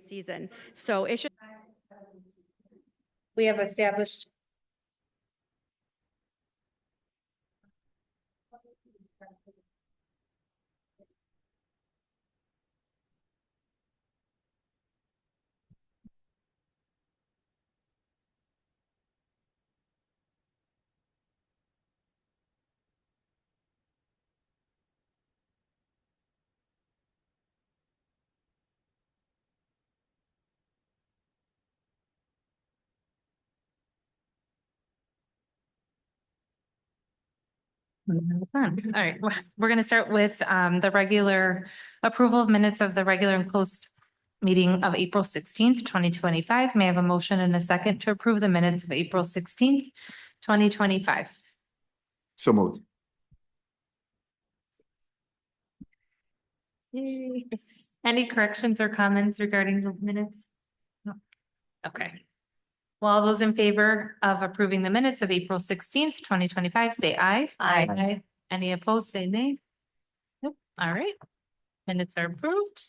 Season. So it should. We have established. Fun. All right, we're going to start with the regular approval of minutes of the regular and closed meeting of April 16th, 2025. May I have a motion and a second to approve the minutes of April 16th, 2025? So moved. Any corrections or comments regarding the minutes? No. Okay. Well, all those in favor of approving the minutes of April 16th, 2025, say aye. Aye. Any opposed, say nay. Nope. All right. Minutes are approved.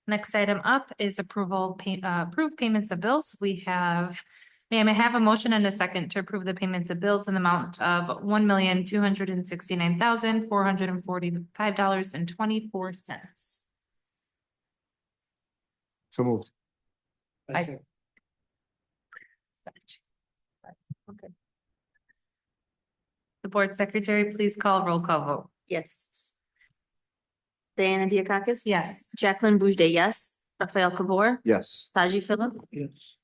Next item up is approved payments of bills. We have, may I have a motion and a second to approve the payments of bills in the amount of $1,269,445.24. So moved. Okay. The board secretary, please call roll call vote. Yes. Diana Diakakis? Yes. Jacqueline Boujde, yes. Rafael Kabor? Yes. Saji Philip? Yes.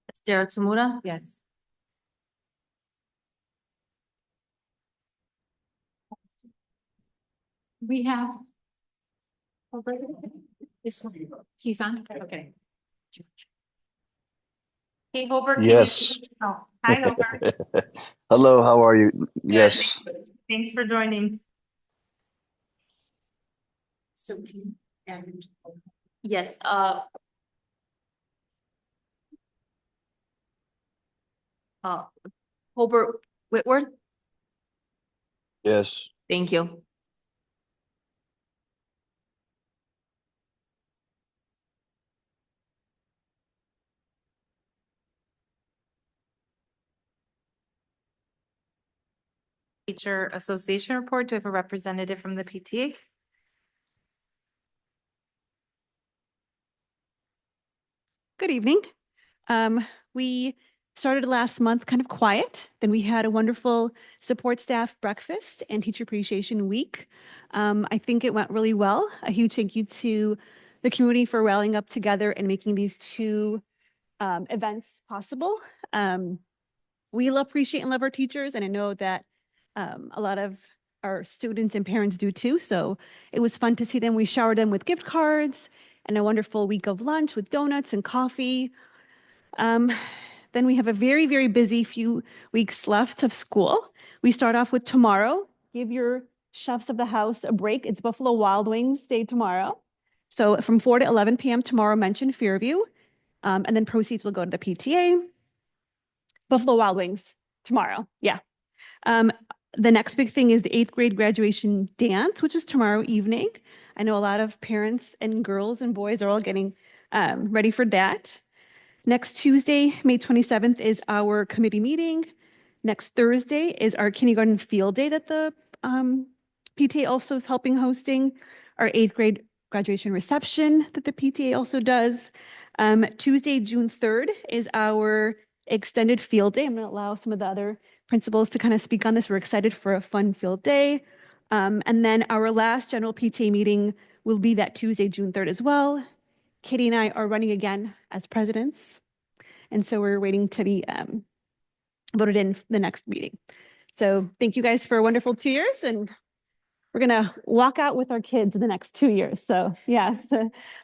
Esther Tamura? Yes. We have. This one, he's on, okay. Hey, Holbert. Yes. Oh, hi, Holbert. Hello, how are you? Yes. Thanks for joining. So and Yes, Hobart Whitworth? Yes. Thank you. Teacher Association report. Do we have a representative from the PTA? Good evening. We started last month kind of quiet. Then we had a wonderful support staff breakfast and teacher appreciation week. I think it went really well. A huge thank you to the community for rallying up together and making these two events possible. We appreciate and love our teachers, and I know that a lot of our students and parents do too. So it was fun to see them. We showered them with gift cards and a wonderful week of lunch with donuts and coffee. Then we have a very, very busy few weeks left of school. We start off with tomorrow. Give your chefs of the house a break. It's Buffalo Wild Wings Day tomorrow. So from 4 to 11 p.m. tomorrow, mention Fairview. And then proceeds will go to the PTA. Buffalo Wild Wings tomorrow. Yeah. The next big thing is the 8th grade graduation dance, which is tomorrow evening. I know a lot of parents and girls and boys are all getting ready for that. Next Tuesday, May 27th, is our committee meeting. Next Thursday is our kindergarten field day that the PTA also is helping hosting. Our 8th grade graduation reception that the PTA also does. Tuesday, June 3rd, is our extended field day. I'm going to allow some of the other principals to kind of speak on this. We're excited for a fun field day. And then our last general PTA meeting will be that Tuesday, June 3rd as well. Katie and I are running again as presidents. And so we're waiting to be voted in the next meeting. So thank you guys for a wonderful 2 years. And we're going to walk out with our kids in the next 2 years. So yes,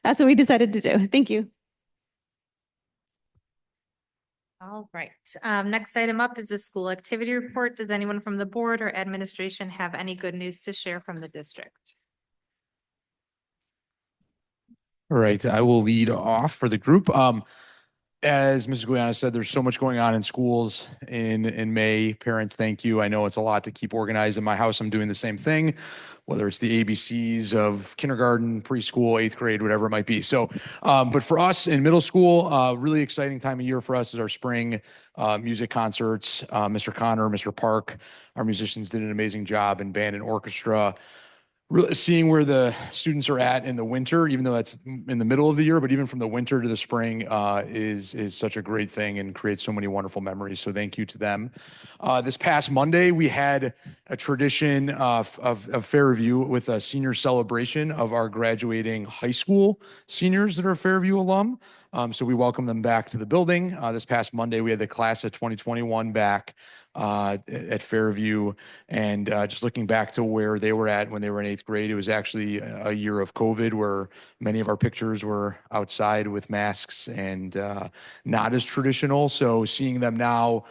that's what we decided to do. Thank you. All right. Next item up is the school activity report. Does anyone from the board or administration have any good news to share from the district? All right, I will lead off for the group. as Mrs. Guliana said, there's so much going on in schools in May. Parents, thank you. I know it's a lot to keep organized in my house. I'm doing the same thing, whether it's the ABCs of kindergarten, preschool, eighth grade, whatever it might be. So, but for us in middle school, really exciting time of year for us is our spring music concerts. Mr. Connor, Mr. Park, our musicians did an amazing job in band and orchestra. Really seeing where the students are at in the winter, even though that's in the middle of the year, but even from the winter to the spring is such a great thing and creates so many wonderful memories. So thank you to them. This past Monday, we had a tradition of Fairview with a senior celebration of our graduating high school seniors that are Fairview alum. So we welcome them back to the building. This past Monday, we had the class of 2021 back at Fairview, and just looking back to where they were at when they were in eighth grade, it was actually a year of COVID where many of our pictures were outside with masks and not as traditional. So seeing them now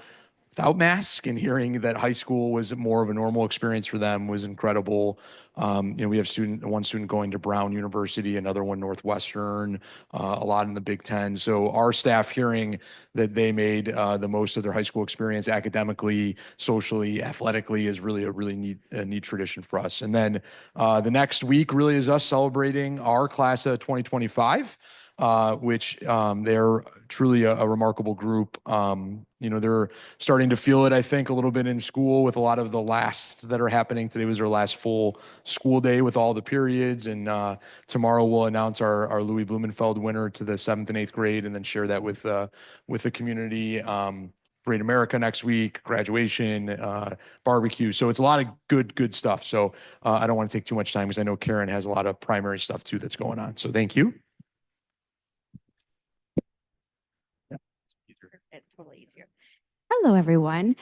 without masks and hearing that high school was more of a normal experience for them was incredible. We have one student going to Brown University, another one Northwestern, a lot in the Big Ten. So our staff hearing that they made the most of their high school experience academically, socially, athletically is really a really neat tradition for us. And then the next week really is us celebrating our class of 2025. Which they're truly a remarkable group. They're starting to feel it, I think, a little bit in school with a lot of the lasts that are happening. Today was their last full school day with all the periods, and tomorrow we'll announce our Louis Blumenfeld winner to the 7th and 8th grade, and then share that with the community. Great America next week, graduation, barbecue. So it's a lot of good stuff. So I don't want to take too much time because I know Karen has a lot of primary stuff too that's going on. So thank you. It's totally easier. Hello, everyone.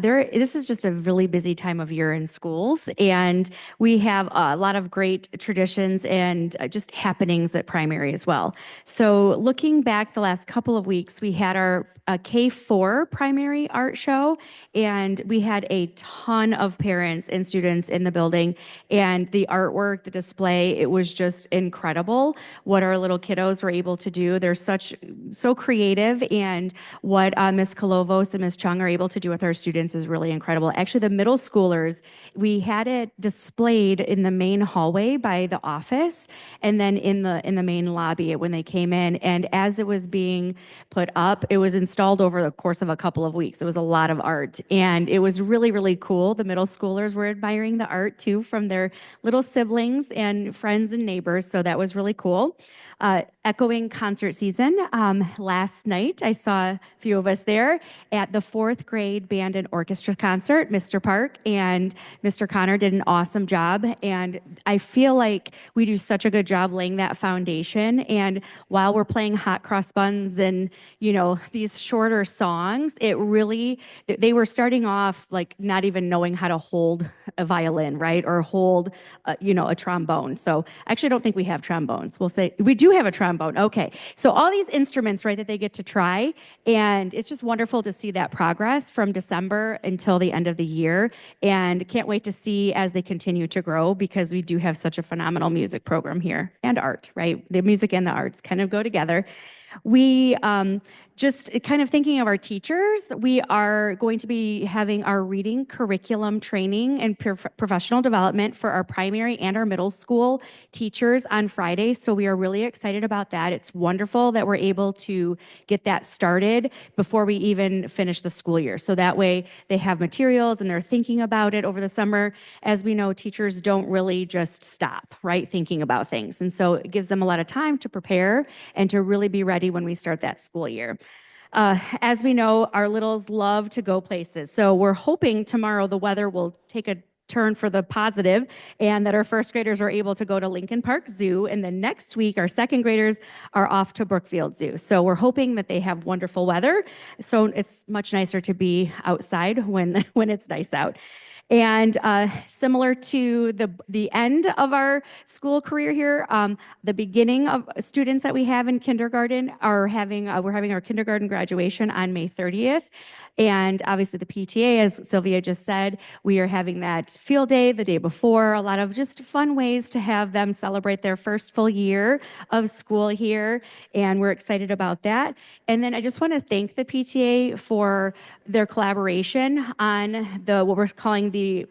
This is just a really busy time of year in schools, and we have a lot of great traditions and just happenings at primary as well. So looking back the last couple of weeks, we had our K4 primary art show, and we had a ton of parents and students in the building, and the artwork, the display, it was just incredible what our little kiddos were able to do. They're so creative, and what Ms. Kolovos and Ms. Chung are able to do with our students is really incredible. Actually, the middle schoolers, we had it displayed in the main hallway by the office, and then in the main lobby when they came in. And as it was being put up, it was installed over the course of a couple of weeks. It was a lot of art, and it was really, really cool. The middle schoolers were admiring the art too from their little siblings and friends and neighbors, so that was really cool. Echoing concert season. Last night, I saw a few of us there at the 4th grade band and orchestra concert. Mr. Park and Mr. Connor did an awesome job, and I feel like we do such a good job laying that foundation. And while we're playing Hot Cross Buns and, these shorter songs, they were starting off like not even knowing how to hold a violin, right? Or hold, a trombone. So actually, I don't think we have trombones. We'll say we do have a trombone. Okay. So all these instruments, right, that they get to try. And it's just wonderful to see that progress from December until the end of the year. And can't wait to see as they continue to grow, because we do have such a phenomenal music program here, and art, right? The music and the arts kind of go together. We just kind of thinking of our teachers, we are going to be having our reading curriculum training and professional development for our primary and our middle school teachers on Friday. So we are really excited about that. It's wonderful that we're able to get that started before we even finish the school year. So that way they have materials and they're thinking about it over the summer. As we know, teachers don't really just stop, right, thinking about things. And so it gives them a lot of time to prepare and to really be ready when we start that school year. As we know, our littles love to go places. So we're hoping tomorrow the weather will take a turn for the positive, and that our first graders are able to go to Lincoln Park Zoo. And then next week, our second graders are off to Brookfield Zoo. So we're hoping that they have wonderful weather. So it's much nicer to be outside when it's nice out. And similar to the end of our school career here, the beginning of students that we have in kindergarten we're having our kindergarten graduation on May 30th. And obviously the PTA, as Sylvia just said, we are having that field day the day before, a lot of just fun ways to have them celebrate their first full year of school here. And we're excited about that. And then I just want to thank the PTA for their collaboration on what we're calling the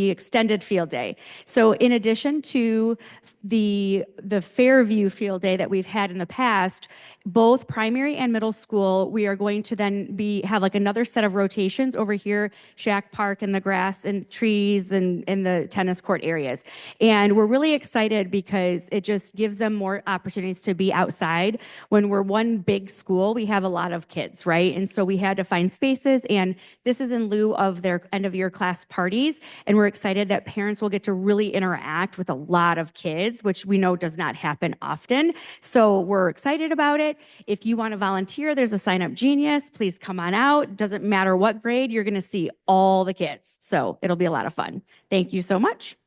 extended field day. So in addition to the Fairview field day that we've had in the past, both primary and middle school, we are going to then have like another set of rotations over here, Shack Park and the grass and trees and in the tennis court areas. And we're really excited because it just gives them more opportunities to be outside. When we're one big school, we have a lot of kids, right? And so we had to find spaces, and this is in lieu of their end of year class parties. And we're excited that parents will get to really interact with a lot of kids, which we know does not happen often. So we're excited about it. If you want to volunteer, there's a sign up genius. Please come on out. Doesn't matter what grade, you're going to see all the kids. So it'll be a lot of fun. Thank you so much.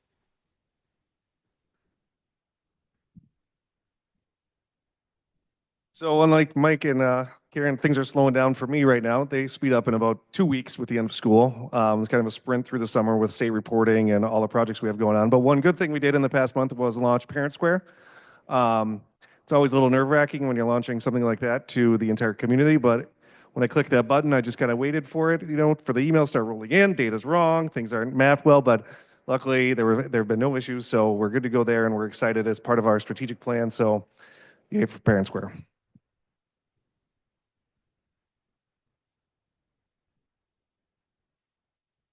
So unlike Mike and Karen, things are slowing down for me right now. They speed up in about 2 weeks with the end of school. It's kind of a sprint through the summer with state reporting and all the projects we have going on. But one good thing we did in the past month was launch Parent Square. It's always a little nerve-wracking when you're launching something like that to the entire community, but when I clicked that button, I just kind of waited for it, for the emails to start rolling in. Data's wrong, things aren't mapped well, but luckily there have been no issues, so we're good to go there, and we're excited as part of our strategic plan. So, yay for Parent Square.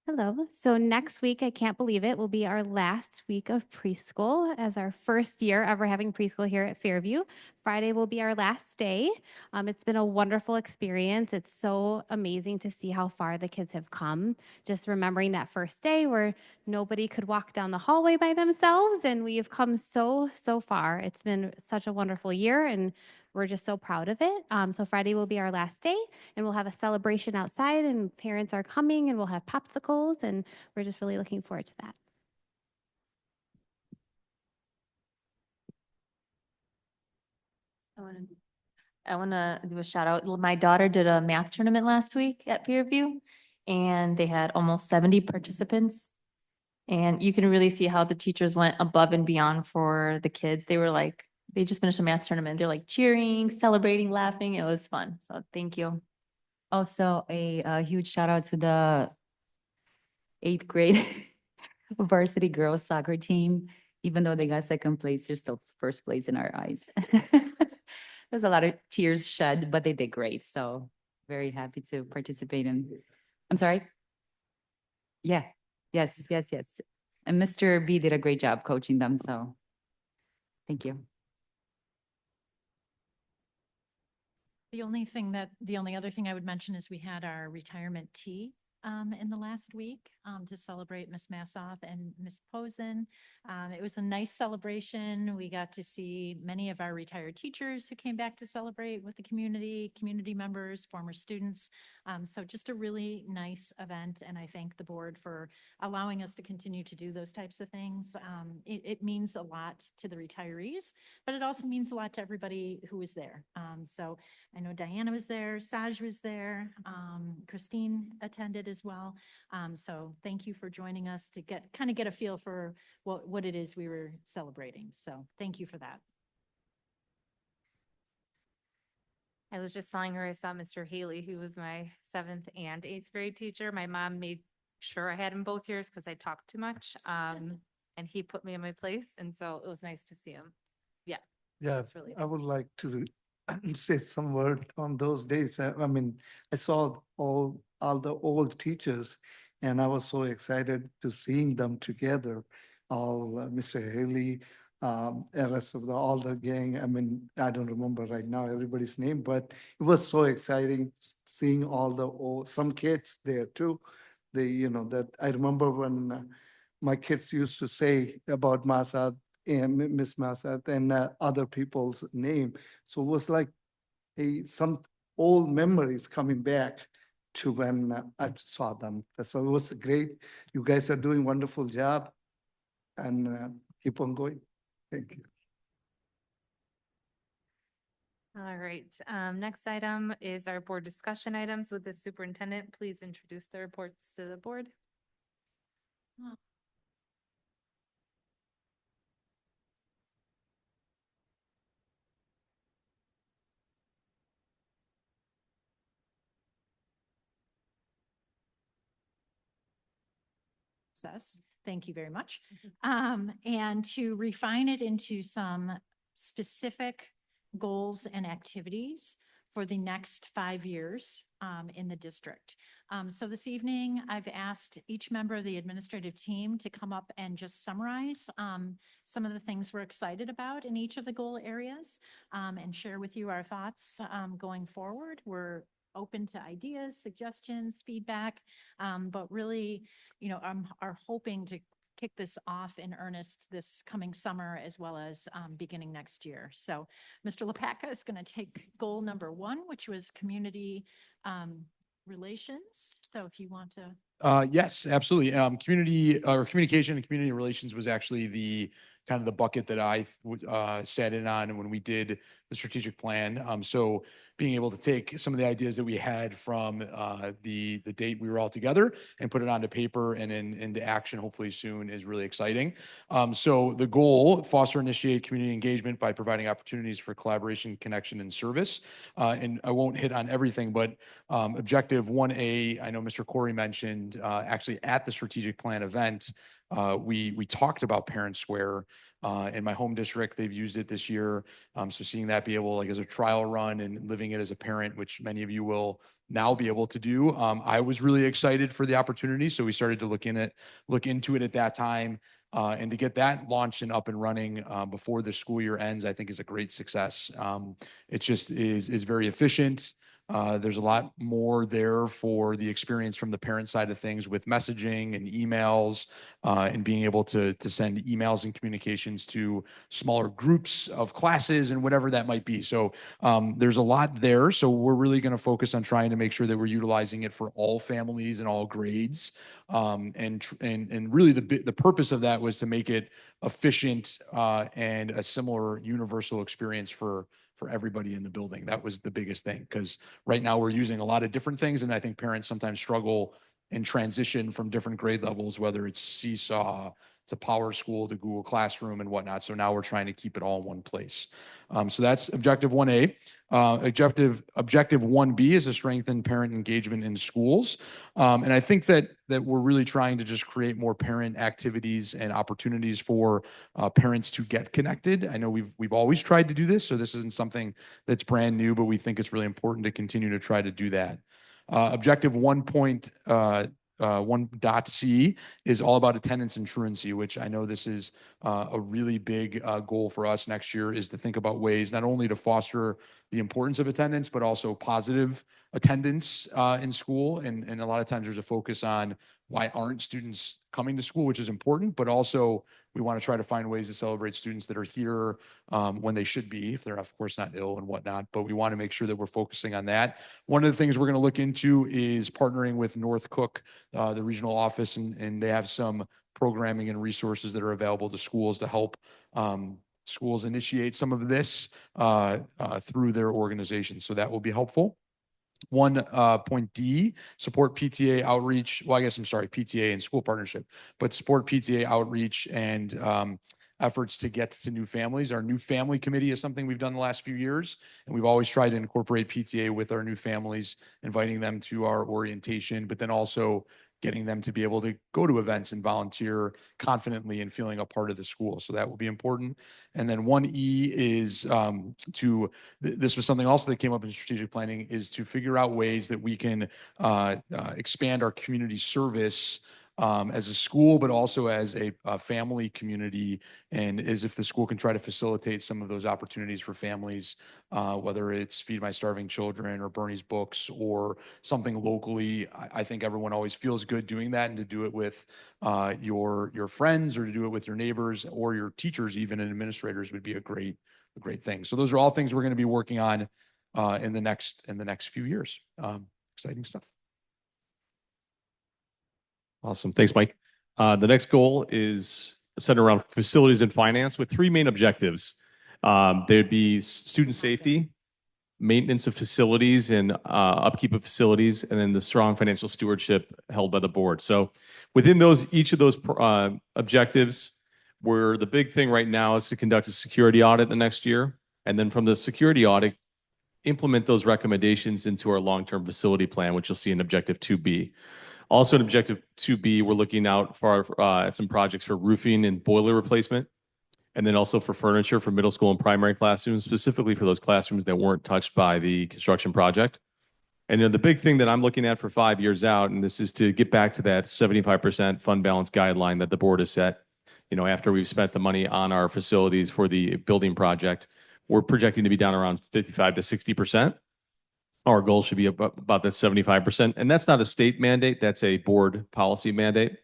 Hello. So next week, I can't believe it, will be our last week of preschool as our first year ever having preschool here at Fairview. Friday will be our last day. It's been a wonderful experience. It's so amazing to see how far the kids have come. Just remembering that first day where nobody could walk down the hallway by themselves, and we have come so far. It's been such a wonderful year, and we're just so proud of it. So Friday will be our last day, and we'll have a celebration outside, and parents are coming, and we'll have popsicles, and we're just really looking forward to that. I want to give a shout out. My daughter did a math tournament last week at Fairview, and they had almost 70 participants. And you can really see how the teachers went above and beyond for the kids. They just finished a math tournament. They're like cheering, celebrating, laughing. It was fun. So thank you. Also, a huge shout out to the 8th grade varsity girls soccer team. Even though they got second place, they're still first place in our eyes. There's a lot of tears shed, but they did great. So very happy to participate in. I'm sorry. Yeah. Yes. And Mr. B did a great job coaching them. So thank you. The only other thing I would mention is we had our retirement tea in the last week to celebrate Miss Massoff and Miss Posen. It was a nice celebration. We got to see many of our retired teachers who came back to celebrate with the community members, former students. So just a really nice event, and I thank the board for allowing us to continue to do those types of things. It means a lot to the retirees, but it also means a lot to everybody who was there. So I know Diana was there, Saj was there, Christine attended as well. So thank you for joining us to get a feel for what it is we were celebrating. So thank you for that. I was just telling her I saw Mr. Haley, who was my 7th and 8th grade teacher. My mom made sure I had him both years because I talked too much. And he put me in my place. And so it was nice to see him. Yeah. Yeah, really I would like to say some word on those days. I mean, I saw all the old teachers, and I was so excited to seeing them together. All Mr. Haley, and rest of all the gang. I mean, I don't remember right now everybody's name, but it was so exciting seeing all the some kids there too. That I remember when my kids used to say about Masad and Miss Masad and other people's name. So it was like some old memories coming back to when I saw them. So it was great. You guys are doing wonderful job, and keep on going. Thank you. All right, next item is our board discussion items with the superintendent. Please introduce the reports to the board. Process. Thank you very much. And to refine it into some specific goals and activities for the next 5 years in the district. So this evening, I've asked each member of the administrative team to come up and just summarize some of the things we're excited about in each of the goal areas and share with you our thoughts going forward. We're open to ideas, suggestions, feedback, but really, are hoping to kick this off in earnest this coming summer as well as beginning next year. So Mr. LaPaca is going to take goal number 1, which was community relations. So if you want to. Yes, absolutely. Community or communication and community relations was actually the kind of the bucket that I sat in on when we did the strategic plan. So being able to take some of the ideas that we had from the date we were all together and put it onto paper and into action hopefully soon is really exciting. So the goal, foster and initiate community engagement by providing opportunities for collaboration, connection, and service. And I won't hit on everything, but objective 1A, I know Mr. Corey mentioned actually at the strategic plan event, we talked about Parent Square in my home district. They've used it this year. So seeing that be able, like as a trial run and living it as a parent, which many of you will now be able to do. I was really excited for the opportunity. So we started to look into it at that time. And to get that launched and up and running before the school year ends, I think is a great success. It just is very efficient. There's a lot more there for the experience from the parent side of things with messaging and emails and being able to send emails and communications to smaller groups of classes and whatever that might be. So there's a lot there. So we're really going to focus on trying to make sure that we're utilizing it for all families and all grades. And really the purpose of that was to make it efficient and a similar universal experience for everybody in the building. That was the biggest thing, because right now we're using a lot of different things, and I think parents sometimes struggle in transition from different grade levels, whether it's Seesaw to Power School to Google Classroom and whatnot. So now we're trying to keep it all in one place. So that's objective 1A. Objective 1B is to strengthen parent engagement in schools. And I think that we're really trying to just create more parent activities and opportunities for parents to get connected. I know we've always tried to do this, so this isn't something that's brand new, but we think it's really important to continue to try to do that. Objective 1.1.c is all about attendance and truancy, which I know this is a really big goal for us next year, is to think about ways not only to foster the importance of attendance, but also positive attendance in school. And a lot of times there's a focus on why aren't students coming to school, which is important, but also we want to try to find ways to celebrate students that are here when they should be, if they're of course not ill and whatnot, but we want to make sure that we're focusing on that. One of the things we're going to look into is partnering with North Cook, the regional office, and they have some programming and resources that are available to schools to help schools initiate some of this through their organization. So that will be helpful. 1.D, support PTA outreach. Well, I guess I'm sorry, PTA and school partnership, but support PTA outreach and efforts to get to new families. Our new family committee is something we've done the last few years, and we've always tried to incorporate PTA with our new families, inviting them to our orientation, but then also getting them to be able to go to events and volunteer confidently and feeling a part of the school. So that will be important. And then 1E is this was something also that came up in strategic planning, is to figure out ways that we can expand our community service as a school, but also as a family community, and as if the school can try to facilitate some of those opportunities for families, whether it's Feed My Starving Children or Bernie's Books or something locally. I think everyone always feels good doing that, and to do it with your friends, or to do it with your neighbors or your teachers even, and administrators, would be a great thing. So those are all things we're going to be working on in the next few years. Exciting stuff. Awesome. Thanks, Mike. The next goal is centered around facilities and finance with 3 main objectives. There'd be student safety, maintenance of facilities and upkeep of facilities, and then the strong financial stewardship held by the board. So within each of those objectives, where the big thing right now is to conduct a security audit the next year. And then from the security audit, implement those recommendations into our long-term facility plan, which you'll see in Objective 2B. Also in Objective 2B, we're looking out for at some projects for roofing and boiler replacement, and then also for furniture for middle school and primary classrooms, specifically for those classrooms that weren't touched by the construction project. And then the big thing that I'm looking at for 5 years out, and this is to get back to that 75% fund balance guideline that the board has set. After we've spent the money on our facilities for the building project, we're projecting to be down around 55 to 60%. Our goal should be about that 75%. And that's not a state mandate, that's a board policy mandate.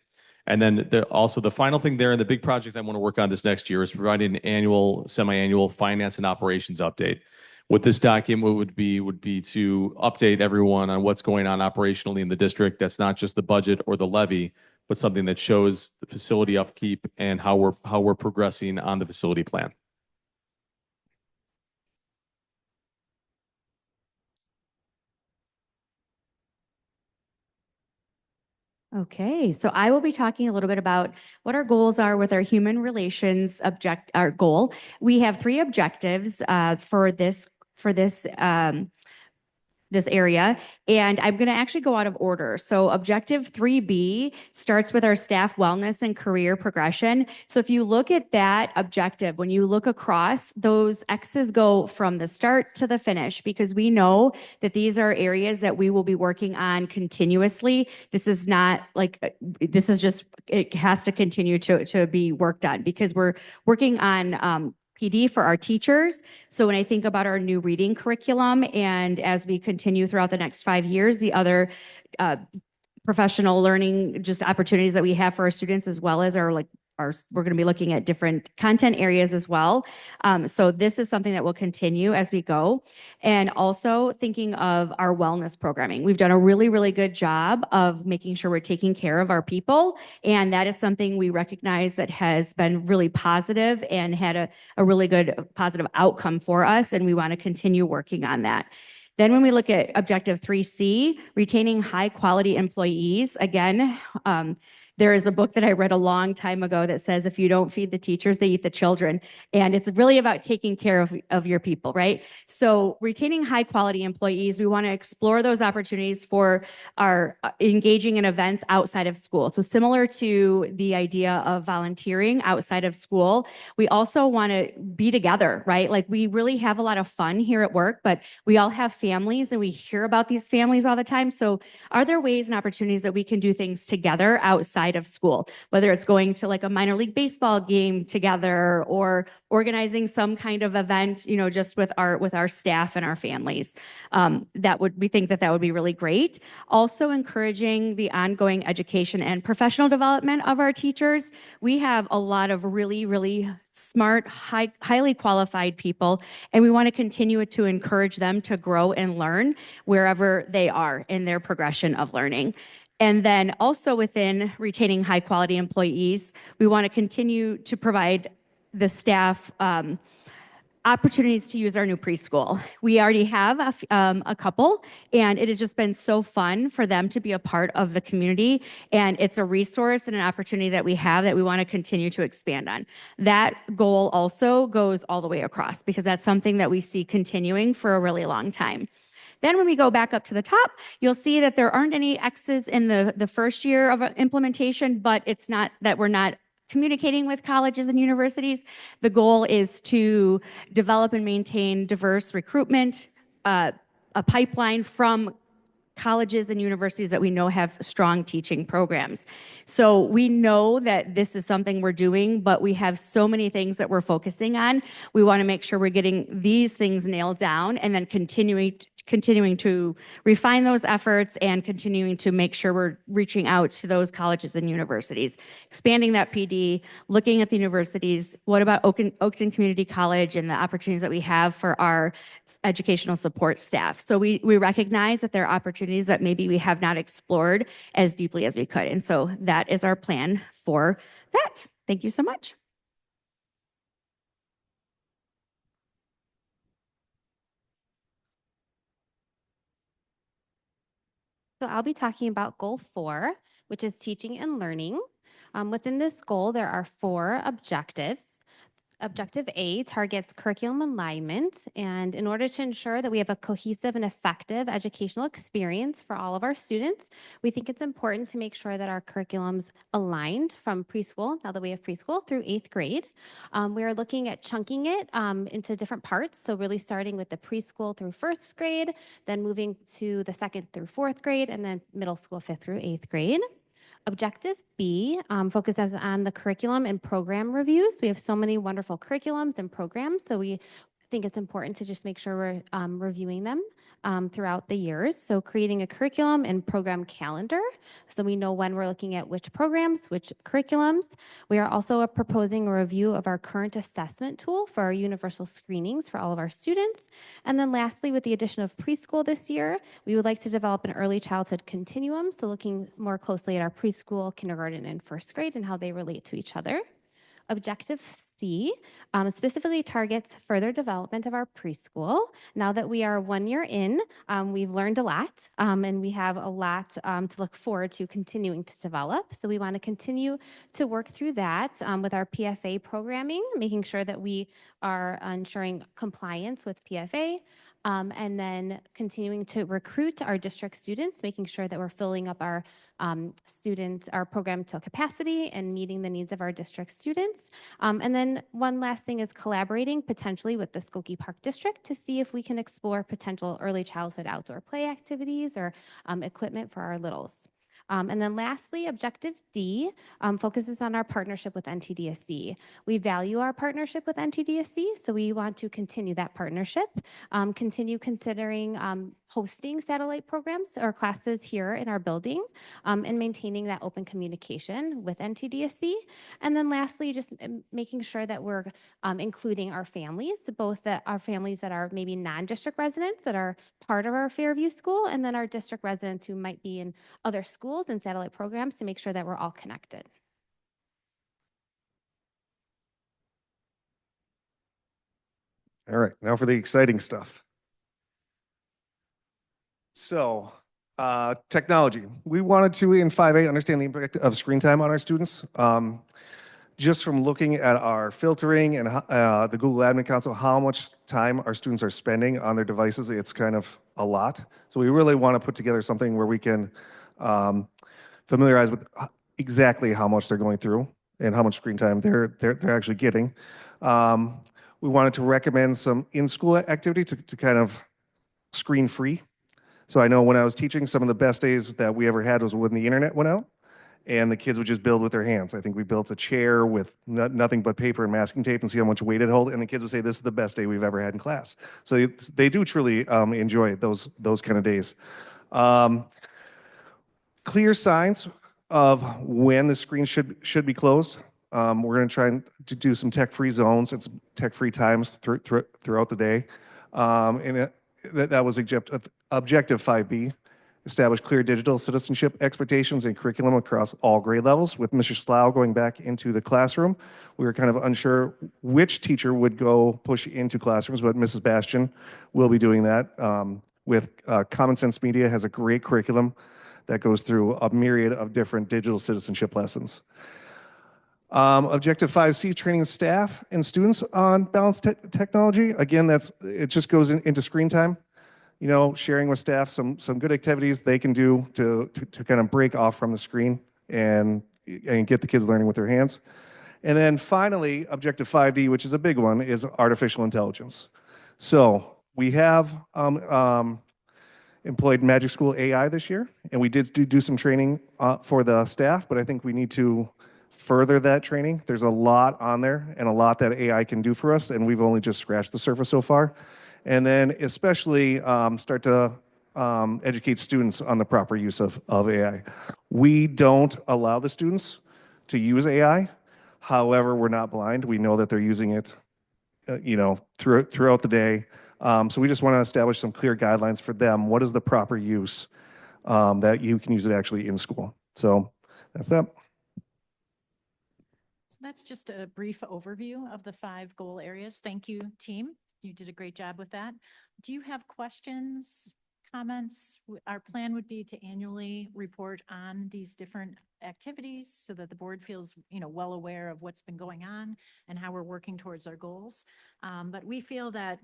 And then also the final thing there, and the big project I want to work on this next year, is providing an annual, semi-annual finance and operations update. What this document would be to update everyone on what's going on operationally in the district. That's not just the budget or the levy, but something that shows the facility upkeep and how we're progressing on the facility plan. Okay, so I will be talking a little bit about what our goals are with our human relations our goal. We have 3 objectives for this this area, and I'm going to actually go out of order. So objective 3B starts with our staff wellness and career progression. So if you look at that objective, when you look across, those X's go from the start to the finish, because we know that these are areas that we will be working on continuously. This is not like, this is just, it has to continue to be worked on, because we're working on PD for our teachers. So when I think about our new reading curriculum, and as we continue throughout the next 5 years, the other professional learning just opportunities that we have for our students, as well as we're going to be looking at different content areas as well. So this is something that will continue as we go. And also thinking of our wellness programming. We've done a really, really good job of making sure we're taking care of our people. And that is something we recognize that has been really positive and had a really good positive outcome for us. And we want to continue working on that. Then when we look at objective 3C, retaining high quality employees, again, there is a book that I read a long time ago that says, if you don't feed the teachers, they eat the children. And it's really about taking care of your people, right? So retaining high quality employees, we want to explore those opportunities for our engaging in events outside of school. So similar to the idea of volunteering outside of school, we also want to be together, right? Like we really have a lot of fun here at work, but we all have families and we hear about these families all the time. So are there ways and opportunities that we can do things together outside of school, whether it's going to like a minor league baseball game together or organizing some kind of event, just with our staff and our families. We think that would be really great. Also encouraging the ongoing education and professional development of our teachers. We have a lot of really, really smart, highly qualified people, and we want to continue to encourage them to grow and learn wherever they are in their progression of learning. And then also within retaining high quality employees, we want to continue to provide the staff opportunities to use our new preschool. We already have a couple, and it has just been so fun for them to be a part of the community. And it's a resource and an opportunity that we have that we want to continue to expand on. That goal also goes all the way across, because that's something that we see continuing for a really long time. Then when we go back up to the top, you'll see that there aren't any X's in the first year of implementation, but it's not that we're not communicating with colleges and universities. The goal is to develop and maintain diverse recruitment, a pipeline from colleges and universities that we know have strong teaching programs. So we know that this is something we're doing, but we have so many things that we're focusing on. We want to make sure we're getting these things nailed down and then continuing to refine those efforts and continuing to make sure we're reaching out to those colleges and universities, expanding that PD, looking at the universities. What about Oakton Community College and the opportunities that we have for our educational support staff? So we recognize that there are opportunities that maybe we have not explored as deeply as we could. And so that is our plan for that. Thank you so much. So I'll be talking about goal 4, which is teaching and learning. Within this goal, there are 4 objectives. Objective A targets curriculum alignment, and in order to ensure that we have a cohesive and effective educational experience for all of our students, we think it's important to make sure that our curriculum's aligned from preschool, now that we have preschool, through 8th grade. We are looking at chunking it into different parts, so really starting with the preschool through 1st grade, then moving to the 2nd through 4th grade, and then middle school 5th through 8th grade. Objective B focuses on the curriculum and program reviews. We have so many wonderful curriculums and programs, so we think it's important to just make sure we're reviewing them throughout the years. So creating a curriculum and program calendar, so we know when we're looking at which programs, which curriculums. We are also proposing a review of our current assessment tool for our universal screenings for all of our students. And then lastly, with the addition of preschool this year, we would like to develop an early childhood continuum, so looking more closely at our preschool, kindergarten, and 1st grade and how they relate to each other. Objective C specifically targets further development of our preschool. Now that we are 1 year in, we've learned a lot and we have a lot to look forward to continuing to develop. So we want to continue to work through that with our PFA programming, making sure that we are ensuring compliance with PFA. And then continuing to recruit our district students, making sure that we're filling up our our program to capacity and meeting the needs of our district students. And then one last thing is collaborating potentially with the Skokie Park District to see if we can explore potential early childhood outdoor play activities or equipment for our littles. And then lastly, objective D focuses on our partnership with NTDSC. We value our partnership with NTDSC, so we want to continue that partnership, continue considering hosting satellite programs or classes here in our building, and maintaining that open communication with NTDSC. And then lastly, just making sure that we're including our families, both our families that are maybe non-district residents that are part of our Fairview school, and then our district residents who might be in other schools and satellite programs to make sure that we're all connected. All right, now for the exciting stuff. So, technology. We wanted to, in 5A, understand the impact of screen time on our students. Just from looking at our filtering and the Google Admin Console, how much time our students are spending on their devices, it's kind of a lot. So we really want to put together something where we can familiarize with exactly how much they're going through and how much screen time they're actually getting. We wanted to recommend some in-school activity to kind of screen free. So I know when I was teaching, some of the best days that we ever had was when the internet went out and the kids would just build with their hands. I think we built a chair with nothing but paper and masking tape and see how much weight it held. And the kids would say, this is the best day we've ever had in class. So they do truly enjoy those kind of days. Clear signs of when the screen should be closed. We're going to try to do some tech-free zones and some tech-free times throughout the day. And that was objective 5B. Establish clear digital citizenship expectations and curriculum across all grade levels. With Mrs. Schlau going back into the classroom, we were kind of unsure which teacher would go push into classrooms, but Mrs. Bastian will be doing that. With Common Sense Media has a great curriculum that goes through a myriad of different digital citizenship lessons. Objective 5C, training staff and students on balanced technology. Again, it just goes into screen time. You know, sharing with staff some good activities they can do to kind of break off from the screen and get the kids learning with their hands. And then finally, objective 5D, which is a big one, is artificial intelligence. So we have employed Magic School AI this year, and we did do some training for the staff, but I think we need to further that training. There's a lot on there and a lot that AI can do for us, and we've only just scratched the surface so far. And then especially start to educate students on the proper use of AI. We don't allow the students to use AI. However, we're not blind. We know that they're using it throughout the day. So we just want to establish some clear guidelines for them. What is the proper use that you can use it actually in school? So that's that. So that's just a brief overview of the 5 goal areas. Thank you, team. You did a great job with that. Do you have questions, comments. Our plan would be to annually report on these different activities so that the board feels, well aware of what's been going on and how we're working towards our goals. But we feel that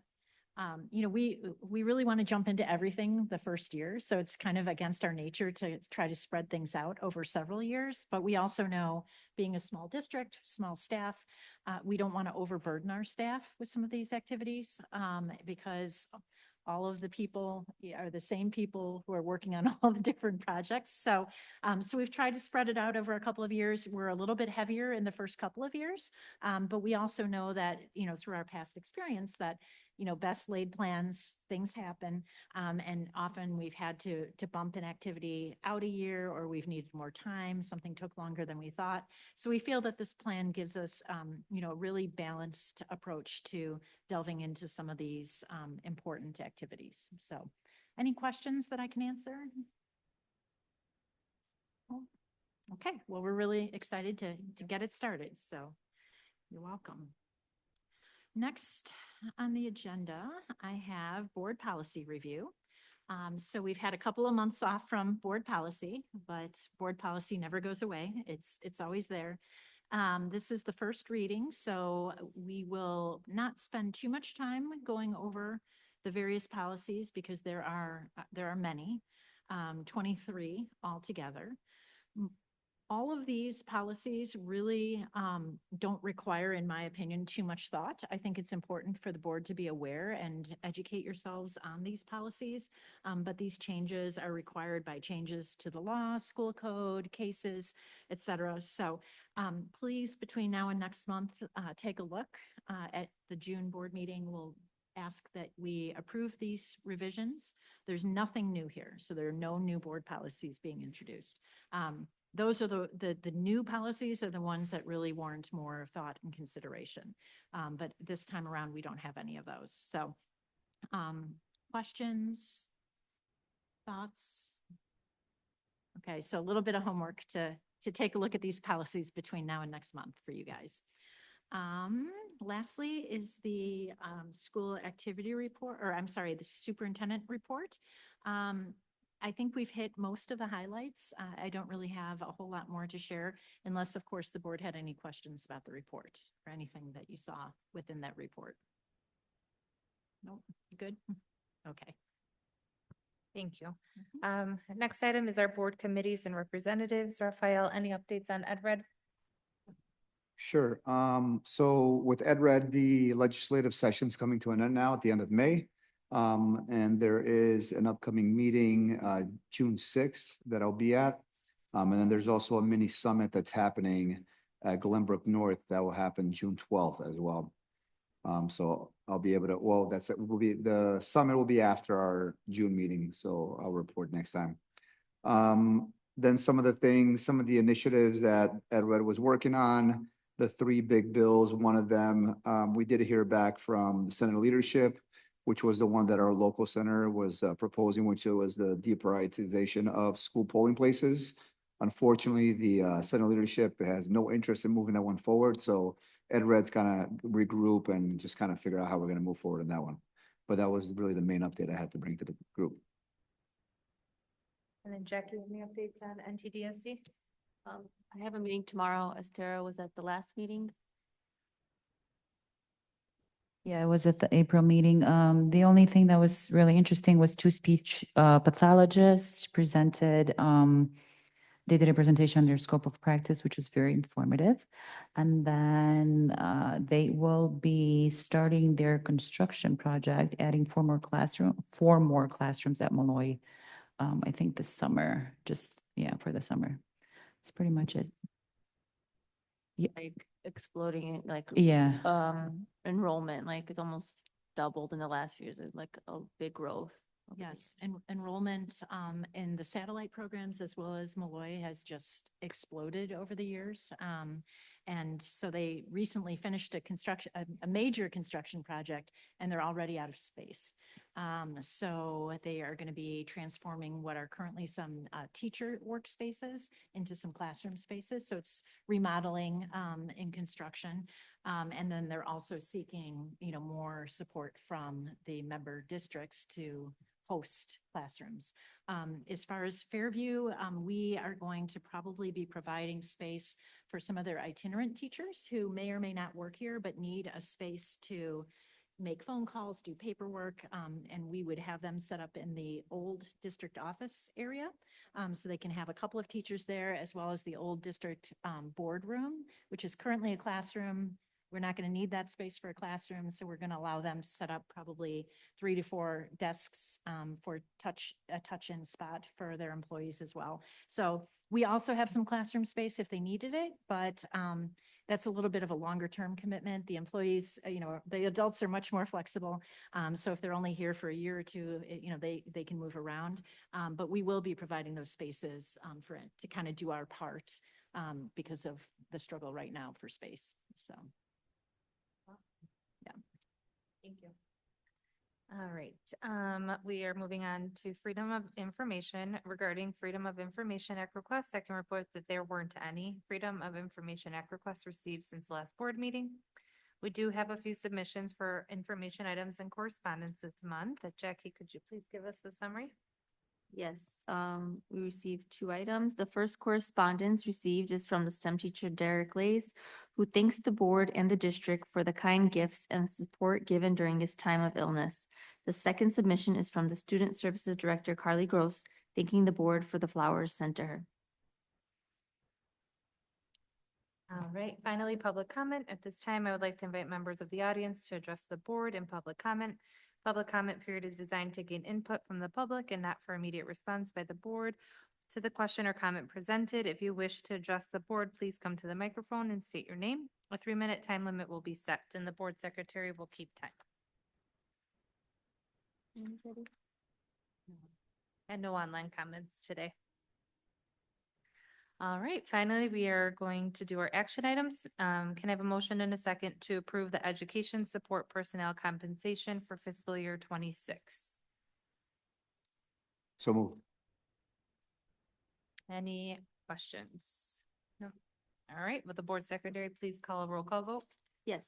we really want to jump into everything the first year. So it's kind of against our nature to try to spread things out over several years. But we also know, being a small district, small staff, we don't want to overburden our staff with some of these activities because all of the people are the same people who are working on all the different projects. So, so we've tried to spread it out over a couple of years. We're a little bit heavier in the first couple of years, but we also know that, through our past experience that, best laid plans, things happen. And often we've had to bump an activity out a year, or we've needed more time. Something took longer than we thought. So we feel that this plan gives us, a really balanced approach to delving into some of these important activities. So any questions that I can answer? Okay, well, we're really excited to get it started. So you're welcome. Next on the agenda, I have board policy review. So we've had a couple of months off from board policy, but board policy never goes away. It's always there. This is the first reading, so we will not spend too much time going over the various policies because there are many, 23 altogether. All of these policies really don't require, in my opinion, too much thought. I think it's important for the board to be aware and educate yourselves on these policies, but these changes are required by changes to the law, school code, cases, etc. So please, between now and next month, take a look at the June board meeting. We'll ask that we approve these revisions. There's nothing new here, so there are no new board policies being introduced. Those are the new policies are the ones that really warrant more thought and consideration. But this time around, we don't have any of those. So questions, thoughts? Okay, so a little bit of homework to take a look at these policies between now and next month for you guys. Lastly is the school activity report, or I'm sorry, the superintendent report. I think we've hit most of the highlights. I don't really have a whole lot more to share unless, of course, the board had any questions about the report or anything that you saw within that report. Nope, you good? Okay. Thank you. Next item is our board committees and representatives. Raphael, any updates on EdRed? Sure. So with EdRed, the legislative session's coming to an end now at the end of May. And there is an upcoming meeting, June 6th that I'll be at. And then there's also a mini summit that's happening at Glenbrook North that will happen June 12th as well. So I'll be able to, well, the summit will be after our June meeting. So I'll report next time. Then some of the initiatives that EdRed was working on, the 3 big bills, one of them, we did hear back from the Senate leadership, which was the one that our local center was proposing, which was the deprioritization of school polling places. Unfortunately, the Senate leadership has no interest in moving that one forward. So EdRed's kind of regroup and just kind of figure out how we're going to move forward in that one. But that was really the main update I had to bring to the group. And then Jackie, any updates on NTDSC? I have a meeting tomorrow. Estera was at the last meeting. Yeah, I was at the April meeting. The only thing that was really interesting was 2 speech pathologists presented. They did a presentation on their scope of practice, which was very informative. And then they will be starting their construction project, adding 4 more classrooms at Molloy. I think this summer, for the summer. That's pretty much it. Yeah. Like exploding, like Yeah. enrollment, like it's almost doubled in the last few years. It's like a big growth. Yes, and enrollment in the satellite programs as well as Molloy has just exploded over the years. And so they recently finished a major construction project, and they're already out of space. So they are going to be transforming what are currently some teacher workspaces into some classroom spaces. So it's remodeling in construction. And then they're also seeking, more support from the member districts to host classrooms. As far as Fairview, we are going to probably be providing space for some of their itinerant teachers who may or may not work here, but need a space to make phone calls, do paperwork, and we would have them set up in the old district office area. So they can have a couple of teachers there, as well as the old district boardroom, which is currently a classroom. We're not going to need that space for a classroom, so we're going to allow them to set up probably 3 to 4 desks for a touch-in spot for their employees as well. So we also have some classroom space if they needed it, but that's a little bit of a longer term commitment. The employees, the adults are much more flexible. So if they're only here for a year or two, they can move around. But we will be providing those spaces for it to kind of do our part because of the struggle right now for space. So. Yeah. Thank you. All right, we are moving on to Freedom of Information. Regarding Freedom of Information Act requests, I can report that there weren't any Freedom of Information Act requests received since the last board meeting. We do have a few submissions for information items and correspondence this month. Jackie, could you please give us a summary? Yes, we received 2 items. The first correspondence received is from the STEM teacher Derek Lays, who thanks the board and the district for the kind gifts and support given during his time of illness. The second submission is from the Student Services Director Carly Gross, thanking the board for the flowers sent to her. All right, finally, public comment. At this time, I would like to invite members of the audience to address the board in public comment. Public comment period is designed to gain input from the public and not for immediate response by the board to the question or comment presented. If you wish to address the board, please come to the microphone and state your name. A 3-minute time limit will be set and the board secretary will keep time. Anybody? And no online comments today. All right, finally, we are going to do our action items. Can I have a motion and a second to approve the education support personnel compensation for fiscal year 26? So moved. Any questions? No. All right, will the board secretary please call a roll call vote? Yes.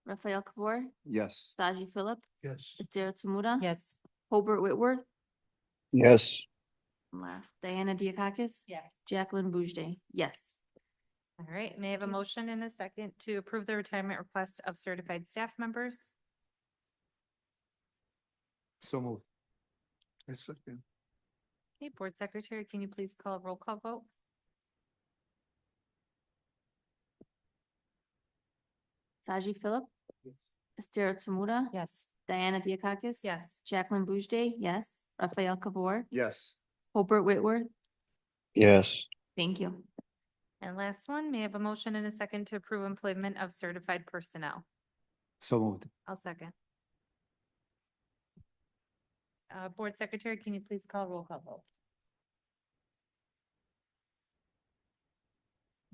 Raphael Kabor, Yes. Saji Philip, Yes. Esther Tsuruda. Yes. Hobart Whitworth, Yes. last, Diana Diakakis, Yes. Jacqueline Boujde, yes. All right, may I have a motion and a second to approve the retirement request of certified staff members? So moved. I second. Okay, board secretary, can you please call a roll call vote? Saji Philip, Esther Tsuruda. Yes. Diana Diakakis. Yes. Jacqueline Boujde, yes. Raphael Kabor, Yes. Hobart Whitworth, Yes. thank you. And last one, may I have a motion and a second to approve employment of certified personnel? So moved. I'll second. Board secretary, can you please call roll call vote?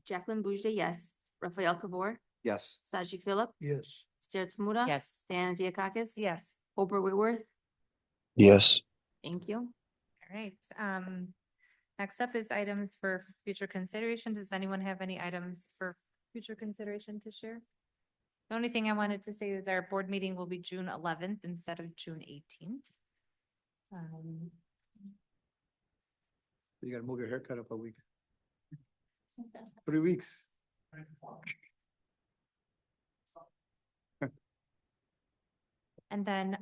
Jacqueline Boujde, yes. Raphael Kabor, Yes. Saji Philip, Yes. Esther Tsuruda. Yes. Diana Diakakis. Yes. Hobart Whitworth, Yes. thank you. All right, next up is items for future consideration. Does anyone have any items for future consideration to share? The only thing I wanted to say is our board meeting will be June 11th instead of June 18th. You gotta move your haircut up a week. 3 weeks. And then,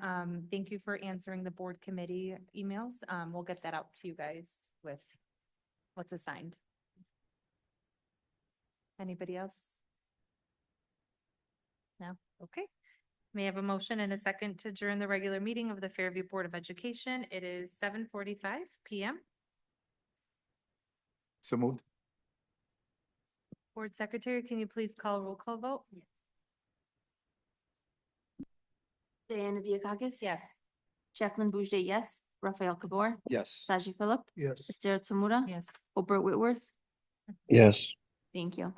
thank you for answering the board committee emails. We'll get that out to you guys with what's assigned. Anybody else? No? Okay. May I have a motion and a second to adjourn the regular meeting of the Fairview Board of Education? It is 7:45 PM. So moved. Board Secretary, can you please call a roll call vote? Yes. Diana Diakakis. Yes. Jacqueline Boujde, yes. Raphael Kabor, Yes. Saji Philip, Yes. Esther Tsuruda. Yes. Hobart Whitworth, Yes. thank you.